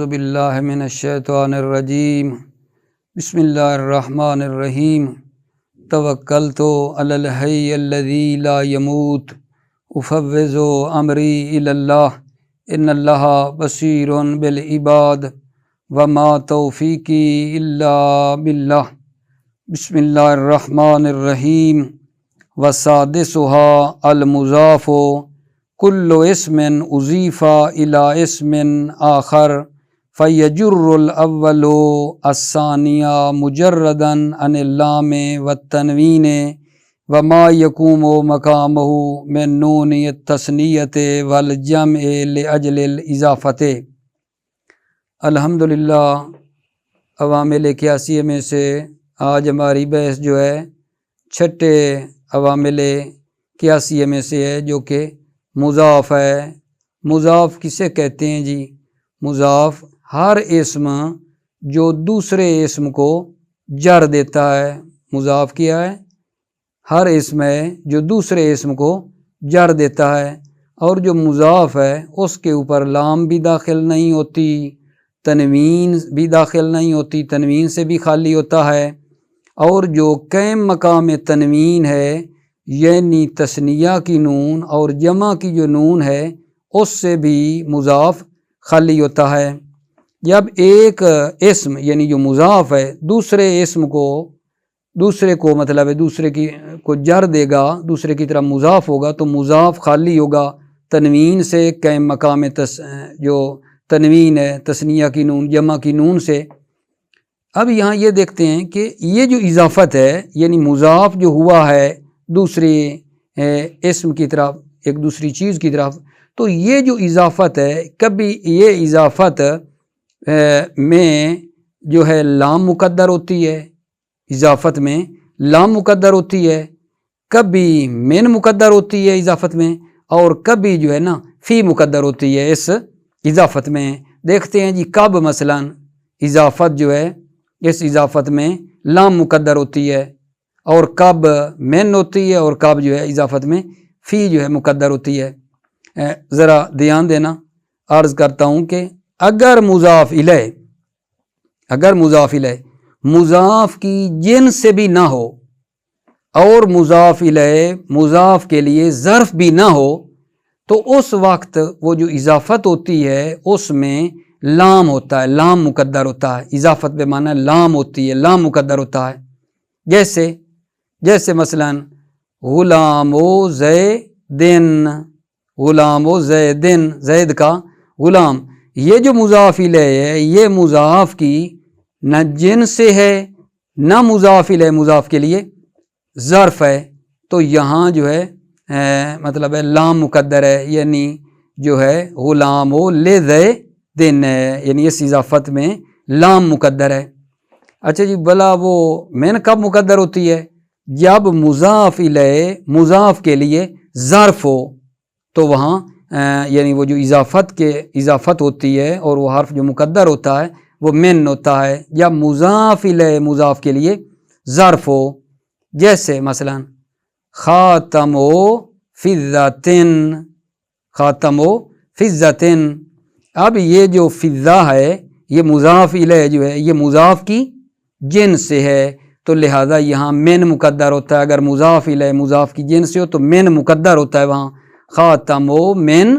باللہ من الشیطان الرجیم بسم اللہ الرحمن الرحیم توکلت علی الحی الذی لا یموت افوض امری الی اللہ ان اللہ بصیر بالعباد وما توفیقی الا باللہ بسم اللہ الرحمن الرحیم وسادسها المضاف کل اسم اضیف الی اسم آخر فیجر الاول الثانیہ مجردا عن اللام والتنوین وما یقوم مقامہ من نون التثنیۃ والجمع لاجل الاضافۃ۔ الحمدللہ عوامل قیاسیہ میں سے آج ہماری بحث جو ہے چھٹے عوامل قیاسیہ میں سے ہے جو کہ مضاف ہے۔ مضاف کسے کہتے ہیں جی؟ مضاف ہر اسم جو دوسرے اسم کو جر دیتا ہے۔ مضاف کیا ہے؟ ہر اسم ہے جو دوسرے اسم کو جر دیتا ہے، اور جو مضاف ہے اس کے اوپر لام بھی داخل نہیں ہوتی، تنوین بھی داخل نہیں ہوتی، تنوین سے بھی خالی ہوتا ہے، اور جو قائم مقام تنوین ہے یعنی تثنیہ کی نون اور جمع کی جو نون ہے اس سے بھی مضاف خالی ہوتا ہے۔ جب ایک اسم یعنی جو مضاف ہے دوسرے اسم کو مطلب ہے دوسرے کی کو جر دے گا، دوسرے کی طرف مضاف ہوگا تو مضاف خالی ہوگا تنوین سے، قائم مقام جو تنوین ہے تثنیہ کی نون جمع کی نون سے۔ اب یہاں یہ دیکھتے ہیں کہ یہ جو اضافت ہے یعنی مضاف جو ہوا ہے دوسری اسم کی طرف، ایک دوسری چیز کی طرف، تو یہ جو اضافت ہے کبھی یہ اضافت میں جو ہے لام مقدر ہوتی ہے، اضافت میں لام مقدر ہوتی ہے، کبھی من مقدر ہوتی ہے اضافت میں، اور کبھی جو ہے نا فی مقدر ہوتی ہے اس اضافت میں۔ دیکھتے ہیں جی کب مثلا اضافت جو ہے اس اضافت میں لام مقدر ہوتی ہے، اور کب من ہوتی ہے، اور کب جو ہے اضافت میں فی جو ہے مقدر ہوتی ہے۔ ذرا دھیان دینا، عرض کرتا ہوں کہ اگر مضاف الیہ مضاف کی جنس سے بھی نہ ہو، اور مضاف الیہ مضاف کے لیے ظرف بھی نہ ہو، تو اس وقت وہ جو اضافت ہوتی ہے اس میں لام ہوتا ہے، لام مقدر ہوتا ہے۔ اضافت بے معنی لام ہوتی ہے، لام مقدر ہوتا ہے۔ جیسے مثلا غلام و زیدن، غلام و زیدن، زید کا غلام، یہ جو مضاف الیہ ہے یہ مضاف کی نہ جنس سے ہے نہ مضاف الیہ مضاف کے لیے ظرف ہے، تو یہاں جو ہے مطلب ہے لام مقدر ہے، یعنی جو ہے غلام و لزیدن ہے، یعنی اس اضافت میں لام مقدر ہے۔ اچھا جی، بلا وہ من کب مقدر ہوتی ہے؟ جب مضاف الیہ مضاف کے لیے ظرف ہو، تو وہاں یعنی وہ جو اضافت ہوتی ہے اور وہ حرف جو مقدر ہوتا ہے وہ من ہوتا ہے جب مضاف الیہ مضاف کے لیے ظرف ہو۔ جیسے مثلا خاتم و فضتن، خاتم و فضتن، اب یہ جو فضہ ہے یہ مضاف الیہ جو ہے یہ مضاف کی جنس سے ہے، تو لہذا یہاں من مقدر ہوتا ہے۔ اگر مضاف الیہ مضاف کی جنس سے ہو تو من مقدر ہوتا ہے وہاں، خاتم و من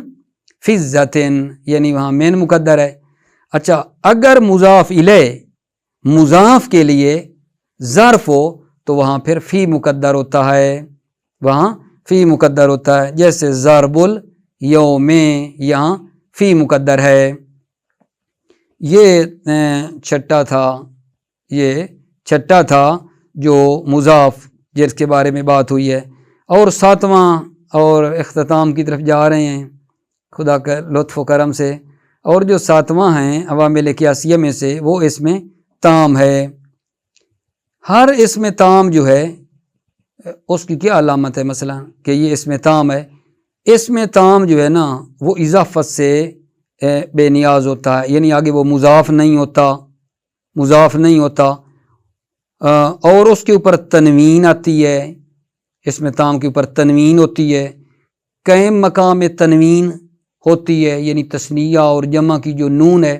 فضتن، یعنی وہاں من مقدر ہے۔ اچھا، اگر مضاف الیہ مضاف کے لیے ظرف ہو تو وہاں پھر فی مقدر ہوتا ہے، وہاں فی مقدر ہوتا ہے۔ جیسے ضرب الیوم، یہاں فی مقدر ہے۔ یہ چھٹا تھا جو مضاف جس کے بارے میں بات ہوئی ہے، اور ساتواں اور اختتام کی طرف جا رہے ہیں خدا کا لطف و کرم سے، اور جو ساتواں ہیں عوامل قیاسیہ میں سے وہ اسم تام ہے۔ ہر اسم تام جو ہے اس کی کیا علامت ہے؟ مثلا کہ یہ اسم تام ہے، اسم تام جو ہے نا وہ اضافت سے بے نیاز ہوتا ہے، یعنی آگے وہ مضاف نہیں ہوتا، اور اس کے اوپر تنوین آتی ہے، اسم تام کے اوپر تنوین ہوتی ہے، قائم مقام تنوین ہوتی ہے، یعنی تثنیہ اور جمع کی جو نون ہے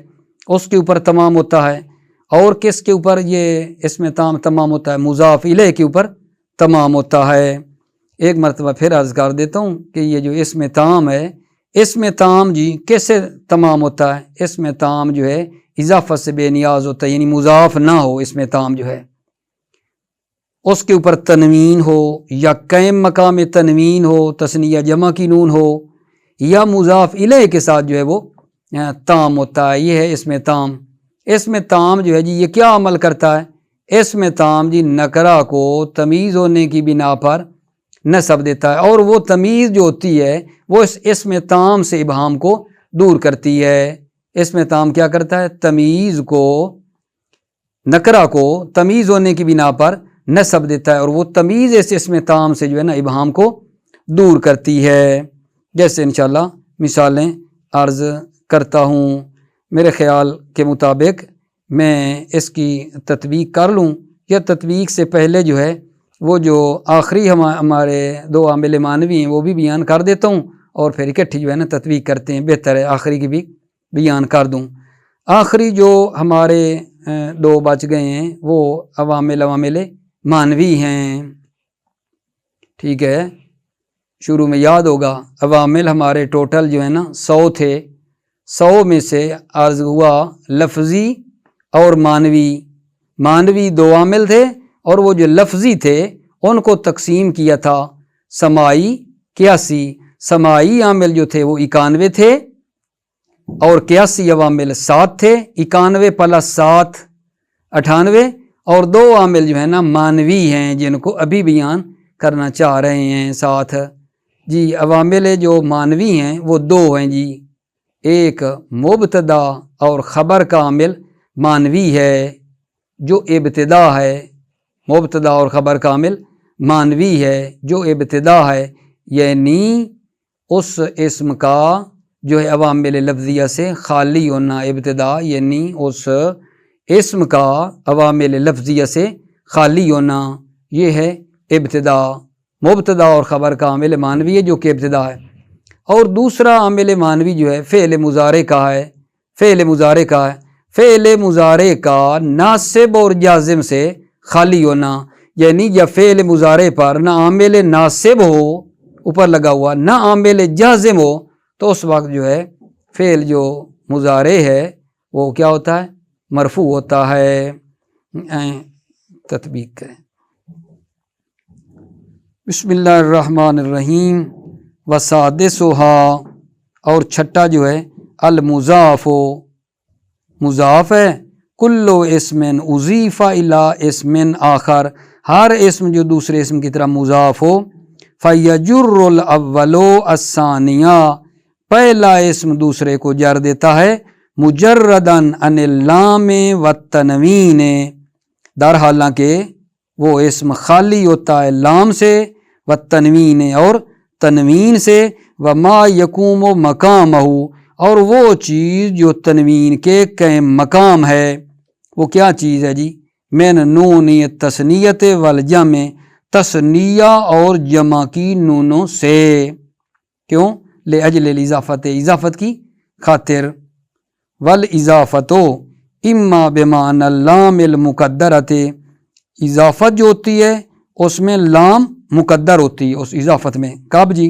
اس کے اوپر تمام ہوتا ہے. اور کس کے اوپر یہ اسم تام تمام ہوتا ہے؟ مضاف الیہ کے اوپر تمام ہوتا ہے. ایک مرتبہ پھر عرض کر دیتا ہوں کہ یہ جو اسم تام ہے، اسم تام جی کیسے تمام ہوتا ہے؟ اسم تام جو ہے اضافت سے بے نیاز ہوتا ہے، یعنی مضاف نہ ہو اسم تام جو ہے، اس کے اوپر تنوین ہو یا قائم مقام تنوین ہو، تثنیہ جمع کی نون ہو، یا مضاف الیہ کے ساتھ جو ہے وہ تام ہوتا ہے. یہ ہے اسم تام. اسم تام جو ہے جی یہ کیا عمل کرتا ہے؟ اسم تام جی نکرہ کو تمیز ہونے کی بنا پر نصب دیتا ہے، اور وہ تمیز جو ہوتی ہے وہ اس اسم تام سے ابہام کو دور کرتی ہے. اسم تام کیا کرتا ہے؟ تمیز کو، نکرہ کو تمیز ہونے کی بنا پر نصب دیتا ہے، اور وہ تمیز اس اسم تام سے جو ہے نا ابہام کو دور کرتی ہے. جیسے انشاءاللہ مثالیں عرض کرتا ہوں. میرے خیال کے مطابق میں اس کی تطبیق کر لوں، یا تطبیق سے پہلے جو ہے وہ جو آخری ہمارے دو عامل معنوی ہیں وہ بھی بیان کر دیتا ہوں، اور پھر اکٹھی جو ہے نا تطبیق کرتے ہیں. بہتر ہے آخری کی بھی بیان کر دوں. آخری جو ہمارے دو بچ گئے ہیں وہ عوامل معنوی ہیں. ٹھیک ہے، شروع میں یاد ہوگا عوامل ہمارے ٹوٹل جو ہے نا 100 تھے. 100 میں سے عرض ہوا لفظی اور معنوی. معنوی 2 عامل تھے، اور وہ جو لفظی تھے ان کو تقسیم کیا تھا سماعی 81. سماعی عامل جو تھے وہ 91 تھے، اور 81 عوامل 7 تھے. 91 + 7 98، اور 2 عامل جو ہے نا معنوی ہیں جن کو ابھی بیان کرنا چاہ رہے ہیں ساتھ. جی عوامل جو معنوی ہیں وہ 2 ہیں جی. ایک مبتدا اور خبر کا عامل معنوی ہے جو ابتدا ہے. مبتدا اور خبر کا عامل معنوی ہے جو ابتدا ہے، یعنی اس اسم کا جو ہے عوامل لفظیہ سے خالی ہونا. ابتدا یعنی اس اسم کا عوامل لفظیہ سے خالی ہونا، یہ ہے ابتدا. مبتدا اور خبر کا عامل معنوی ہے جو کہ ابتدا ہے. اور دوسرا عامل معنوی جو ہے فعل مضارع کا ہے. فعل مضارع کا ہے. فعل مضارع کا ناصب اور جازم سے خالی ہونا، یعنی جب فعل مضارع پر نہ عامل ناصب ہو اوپر لگا ہوا نہ عامل جازم ہو، تو اس وقت جو ہے فعل جو مضارع ہے وہ کیا ہوتا ہے؟ مرفوع ہوتا ہے. تطبیق کریں. بسم اللہ الرحمن الرحیم. وسادسها، اور چھٹا جو ہے المضاف. مضاف ہے کل اسم اضیف الی اسم آخر، ہر اسم جو دوسرے اسم کی طرح مضاف ہو. فیجر الاول الثانیہ، پہلا اسم دوسرے کو جر دیتا ہے. مجردا عن اللام والتنوین، در حالانکہ وہ اسم خالی ہوتا ہے لام سے، والتنوین اور تنوین سے. وما یقوم مقامہ، اور وہ چیز جو تنوین کے قائم مقام ہے. وہ کیا چیز ہے جی؟ من نون تثنیت والجمع، تثنیہ اور جمع کی نونوں سے. کیوں؟ لاجل الاضافت، اضافت کی خاطر. والاضافت اما بمعنی اللام المقدرۃ، اضافت جو ہوتی ہے اس میں لام مقدر ہوتی ہے اس اضافت میں. کب جی؟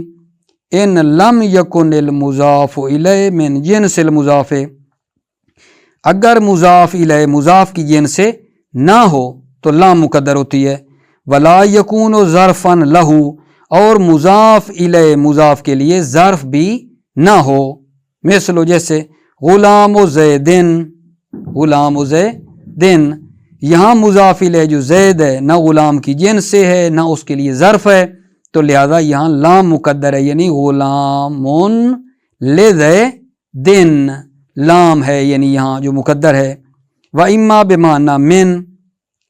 ان لم یکن المضاف الیہ من جنس المضاف، اگر مضاف الیہ مضاف کی جنس سے نہ ہو تو لام مقدر ہوتی ہے. ولا یکون ظرفا لہ، اور مضاف الیہ مضاف کے لیے ظرف بھی نہ ہو. مثل جیسے غلام زیدن، غلام زیدن، یہاں مضاف الیہ جو زید ہے نہ غلام کی جنس سے ہے نہ اس کے لیے ظرف ہے، تو لہذا یہاں لام مقدر ہے، یعنی غلام لزیدن لام ہے، یعنی یہاں جو مقدر ہے. و اما بمعنی من،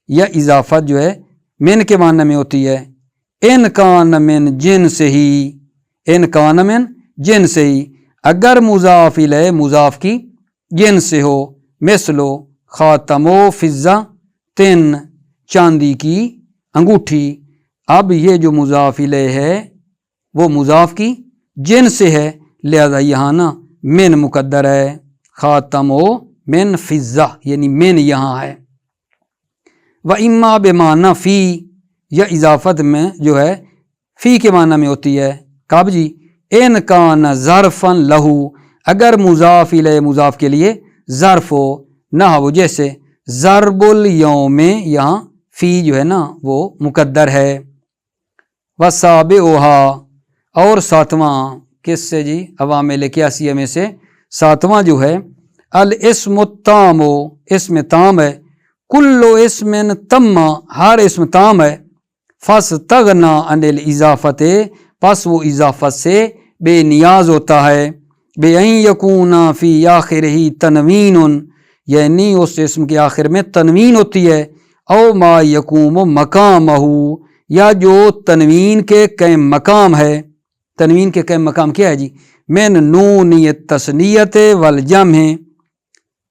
یا اضافت جو ہے من کے معنی میں ہوتی ہے. ان کان من جنس ہی، ان کان من جنس ہی، اگر مضاف الیہ مضاف کی جنس سے ہو. مثلو خاتم و فضہ تن، چاندی کی انگوٹھی. اب یہ جو مضاف الیہ ہے وہ مضاف کی جنس سے ہے، لہذا یہاں نا من مقدر ہے. خاتم و من فضہ یعنی من یہاں ہے، و اما بمعنی فی یا اضافت میں جو ہے فی کے معنی میں ہوتی ہے. کب جی؟ ان کان ظرفن لہو، اگر مضاف الیہ مضاف کے لیے ظرف ہو، نہ وہ جیسے ضرب الیوم، یہاں فی جو ہے نا وہ مقدر ہے. وسابعھا، اور ساتواں کس سے جی؟ عوامل قیاسیہ میں سے ساتواں جو ہے الاسم التام، اسم تام ہے، کل اسم تم، ہر اسم تام ہے، فاستغنا عن الاضافت، پس وہ اضافت سے بے نیاز ہوتا ہے. بے ان یکون فی آخرہ تنوین، یعنی اس اسم کے آخر میں تنوین ہوتی ہے، او ما یقوم مقامہ، یا جو تنوین کے قائم مقام ہے. تنوین کے قائم مقام کیا ہے جی؟ من نونیت تثنیت والجمع،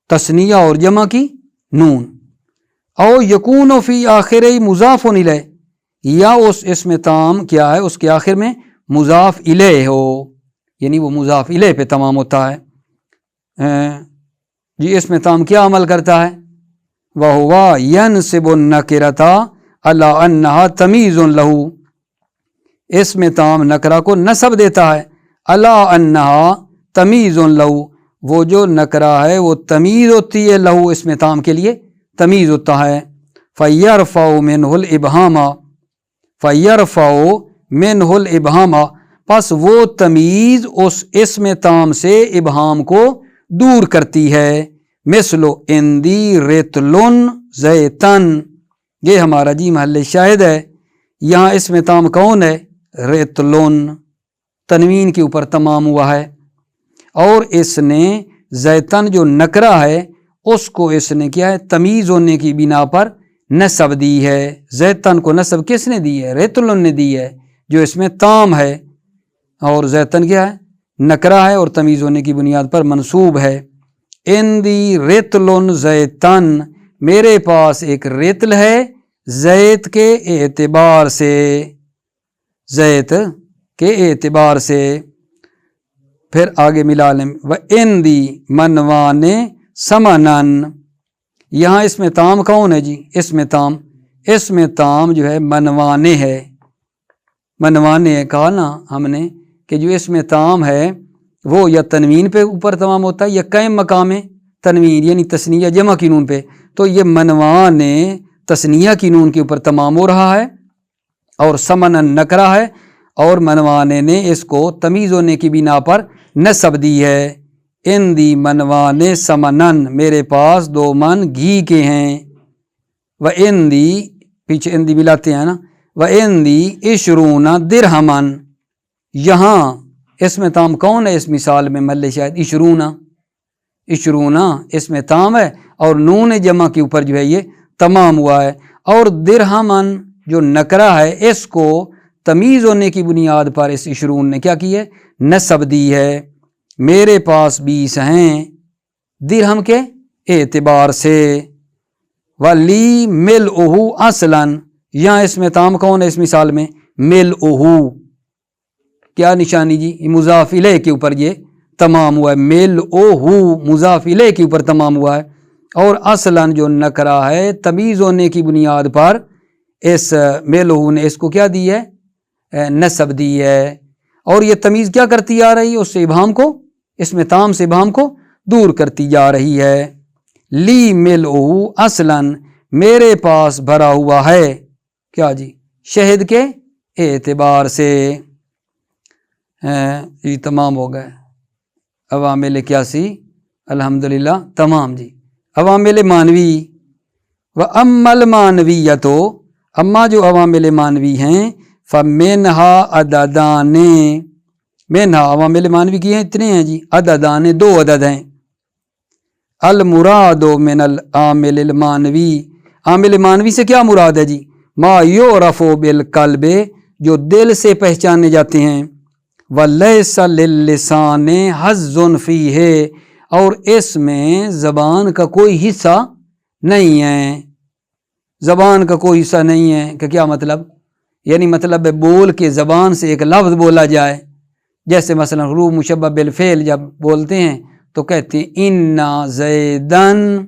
تثنیہ اور جمع کی نون. او یکون فی آخر مضاف الیہ، یا اس اسم تام کیا ہے اس کے آخر میں مضاف الیہ ہو، یعنی وہ مضاف الیہ پہ تمام ہوتا ہے. جی اسم تام کیا عمل کرتا ہے؟ وَهُوَ يَنْصِبُ النَّكِرَةَ عَلَىٰ أَنَّهَا تَمِيزٌ لَهُ، اسم تام نکرہ کو نسب دیتا ہے عَلَىٰ أَنَّهَا تَمِيزٌ لَهُ، وہ جو نکرہ ہے وہ تمیز ہوتی ہے، لہو اسم تام کے لیے تمیز ہوتا ہے. فَيَرْفَعُ مِنْهُ الْإِبْهَامَ، فَيَرْفَعُ مِنْهُ الْإِبْهَامَ، پس وہ تمیز اس اسم تام سے ابہام کو دور کرتی ہے. مثل اندی ریتلن زیتن، یہ ہمارا جی محل شاہد ہے. یہاں اسم تام کون ہے؟ ریتلن، تنوین کے اوپر تمام ہوا ہے، اور اس نے زیتن جو نکرہ ہے اس کو اس نے کیا ہے تمیز ہونے کی بنا پر نسب دی ہے. زیتن کو نسب کس نے دی ہے؟ ریتلن نے دی ہے، جو اس میں تام ہے، اور زیتن کیا ہے؟ نکرہ ہے اور تمیز ہونے کی بنیاد پر منصوب ہے. اندی ریتلن زیتن، میرے پاس ایک ریتل ہے زیت کے اعتبار سے، زیت کے اعتبار سے. پھر آگے ملا لیں وَإِنْدِي مَنْوَانِ سَمَنًا، یہاں اسم تام کون ہے جی؟ اسم تام جو ہے منوانے ہے. منوانے کہا نا ہم نے کہ جو اسم تام ہے وہ یا تنوین پہ اوپر تمام ہوتا ہے یا قائم مقام تنوین یعنی تثنیہ جمع کی نون پہ. تو یہ منوانے تثنیہ کی نون کے اوپر تمام ہو رہا ہے، اور سمنن نکرہ ہے، اور منوانے نے اس کو تمیز ہونے کی بنا پر نسب دی ہے. اندی منوانے سمنن، میرے پاس 2 من گھی کے ہیں. و اندی، پیچھے اندی ملاتے ہیں نا، و اندی عشرون درہمن، یہاں اسم تام کون ہے اس مثال میں؟ مل شاید عشرون اسم تام ہے، اور نون جمع کے اوپر جو ہے یہ تمام ہوا ہے. اور درہمن جو نکرہ ہے اس کو تمیز ہونے کی بنیاد پر اس عشرون نے کیا کی ہے؟ نسب دی ہے. میرے پاس 20 ہیں درہم کے اعتبار سے. ولی ملؤہ اصلاً، یہاں اسم تام کون ہے اس مثال میں؟ ملؤہ، کیا نشانی جی؟ مضاف الیہ کے اوپر یہ تمام ہوا ہے، ملؤہ مضاف الیہ کے اوپر تمام ہوا ہے. اور اصلاً جو نکرہ ہے تمیز ہونے کی بنیاد پر اس ملؤہ نے اس کو کیا دی ہے؟ نسب دی ہے. اور یہ تمیز کیا کرتی آ رہی ہے؟ اس سے ابہام کو، اسم تام سے ابہام کو دور کرتی جا رہی ہے. لی ملؤہ اصلاً، میرے پاس بھرا ہوا ہے، کیا جی؟ شہد کے اعتبار سے. یہ تمام ہو گئے عوامل قیاسی الحمدللہ تمام جی. عوامل معنوی، وَأَمَّا الْمَعْنَوِيَّةُ، اما جو عوامل معنوی ہیں فَمِنْهَا عَدَدَانِ، منہا عوامل معنوی کی ہیں اتنے ہیں جی، عددان 2 عدد ہیں. المراد من العامل المعنوی، عامل معنوی سے کیا مراد ہے جی؟ ما یعرف بالقلب، جو دل سے پہچانے جاتے ہیں. وَلَيْسَ لِلِّسَانِ حَظٌّ فِيهِ، اور اس میں زبان کا کوئی حصہ نہیں ہے. زبان کا کوئی حصہ نہیں ہے کہ کیا مطلب؟ یعنی مطلب ہے بول کے زبان سے ایک لفظ بولا جائے، جیسے مثلا حروف مشبہ بالفعل جب بولتے ہیں تو کہتے ہیں انا زیدن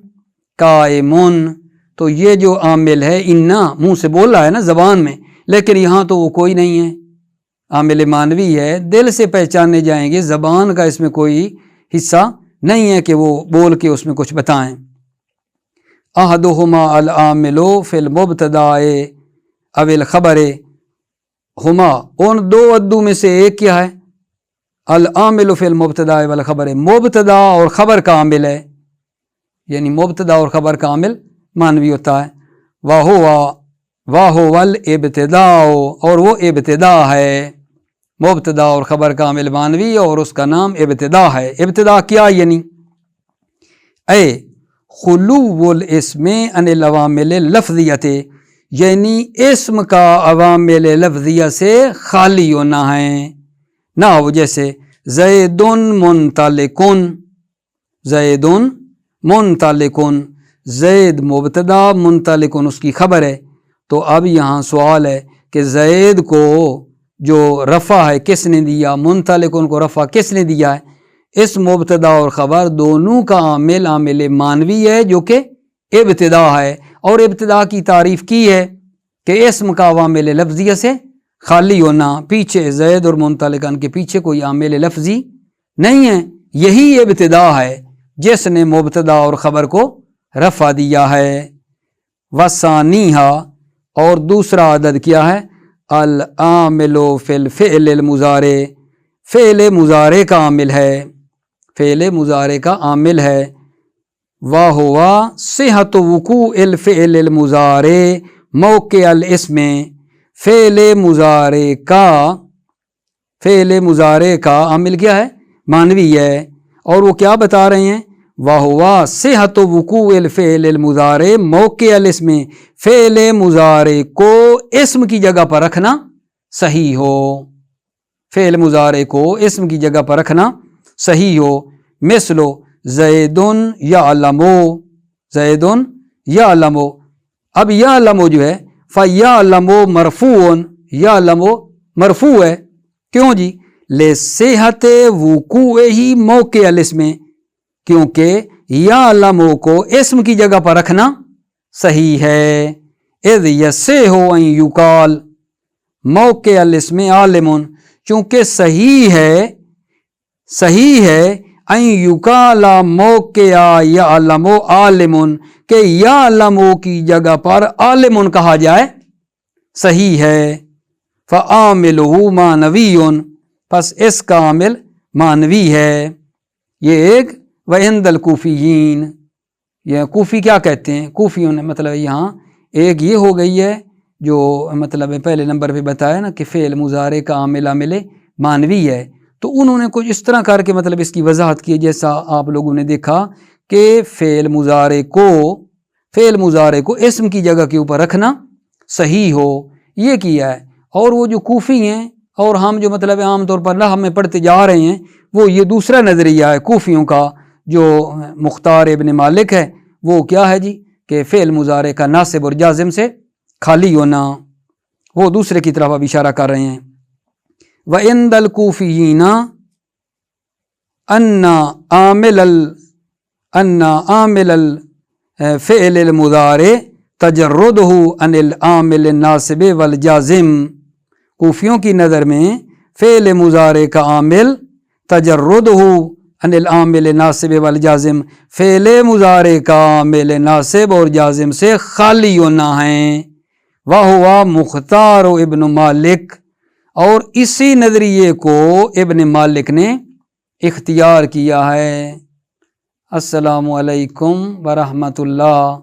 قائمن، تو یہ جو عامل ہے انا منہ سے بول رہا ہے نا زبان میں، لیکن یہاں تو وہ کوئی نہیں ہے، عامل مانوی ہے، دل سے پہچانے جائیں گے، زبان کا اس میں کوئی حصہ نہیں ہے کہ وہ بول کے اس میں کچھ بتائیں۔ احدہما العامل فی المبتداء او الخبر، ہما ان دو ادو میں سے ایک کیا ہے؟ العامل فی المبتداء والخبر، مبتدا اور خبر کا عامل ہے، یعنی مبتدا اور خبر کا عامل مانوی ہوتا ہے۔ واہو الابتداء، اور وہ ابتدا ہے، مبتدا اور خبر کا عامل مانوی اور اس کا نام ابتدا ہے۔ ابتدا کیا یعنی اے خلو الاسم عن العوامل لفظیت، یعنی اسم کا عوامل لفظیہ سے خالی ہونا ہے، نہ ہو جیسے زید منطلقن، زید منطلقن، زید مبتدا منطلقن اس کی خبر ہے۔ تو اب یہاں سوال ہے کہ زید کو جو رفع ہے کس نے دیا، منطلقن کو رفع کس نے دیا ہے؟ اس مبتدا اور خبر دونوں کا عامل عامل مانوی ہے جو کہ ابتدا ہے، اور ابتدا کی تعریف کی ہے کہ اسم کا عوامل لفظیہ سے خالی ہونا، پیچھے زید اور منطلقن کے پیچھے کوئی عامل لفظی نہیں ہے، یہی ابتدا ہے جس نے مبتدا اور خبر کو رفع دیا ہے۔ وثانیہا، اور دوسرا عدد کیا ہے؟ العامل فی الفعل المضارع، فعل مضارع کا عامل ہے، فعل مضارع کا عامل ہے۔ وہو صحت وقوع الفعل المضارع موقع الاسم، فعل مضارع کا عامل کیا ہے؟ مانوی ہے، اور وہ کیا بتا رہے ہیں؟ وہو صحت وقوع الفعل المضارع موقع الاسم، فعل مضارع کو اسم کی جگہ پر رکھنا صحیح ہو، فعل مضارع کو اسم کی جگہ پر رکھنا صحیح ہو۔ مثلو زید یعلم، زید یعلم، اب یعلم جو ہے فیعلم مرفوع، یعلم مرفوع ہے، کیوں جی؟ لصحت وقوعہ موقع الاسم، کیونکہ یعلم کو اسم کی جگہ پر رکھنا صحیح ہے۔ اذ یصح ان یقال موقع الاسم عالم، چونکہ صحیح ہے ان یقال موقع یعلم عالم، کہ یعلم کی جگہ پر عالم کہا جائے صحیح ہے۔ فعاملہ مانوی، پس اس کا عامل مانوی ہے۔ یہ ایک وعند الکوفیین، یہ کوفی کیا کہتے ہیں؟ کوفیوں نے مطلب یہاں ایک یہ ہو گئی ہے جو مطلب پہلے نمبر پہ بتایا نا کہ فعل مضارع کا عامل مانوی ہے، تو انہوں نے کچھ اس طرح کر کے مطلب اس کی وضاحت کی، جیسا آپ لوگوں نے دیکھا کہ فعل مضارع کو اسم کی جگہ کے اوپر رکھنا صحیح ہو، یہ کیا ہے۔ اور وہ جو کوفی ہیں اور ہم جو مطلب عام طور پر نحو میں پڑھتے جا رہے ہیں، وہ یہ دوسرا نظریہ ہے کوفیوں کا، جو مختار ابن مالک ہے، وہ کیا ہے جی کہ فعل مضارع کا ناصب اور جازم سے خالی ہونا، وہ دوسرے کی طرف اب اشارہ کر رہے ہیں۔ وَعِنْدَ الْكُوفِيِّينَ أَنَّ عَامِلَ الْفِعْلِ الْمُضَارِعِ تَجَرُّدُهُ عَنِ الْعَامِلِ النَّاصِبِ وَالْجَازِمِ، کوفیوں کی نظر میں فعل مضارع کا عامل تجردہ عن العامل ناصب والجازم، فعل مضارع کا عامل ناصب اور جازم سے خالی ہونا ہے۔ وہو مختار ابن مالک، اور اسی نظریے کو ابن مالک نے اختیار کیا ہے۔ السلام علیکم ورحمۃ اللہ۔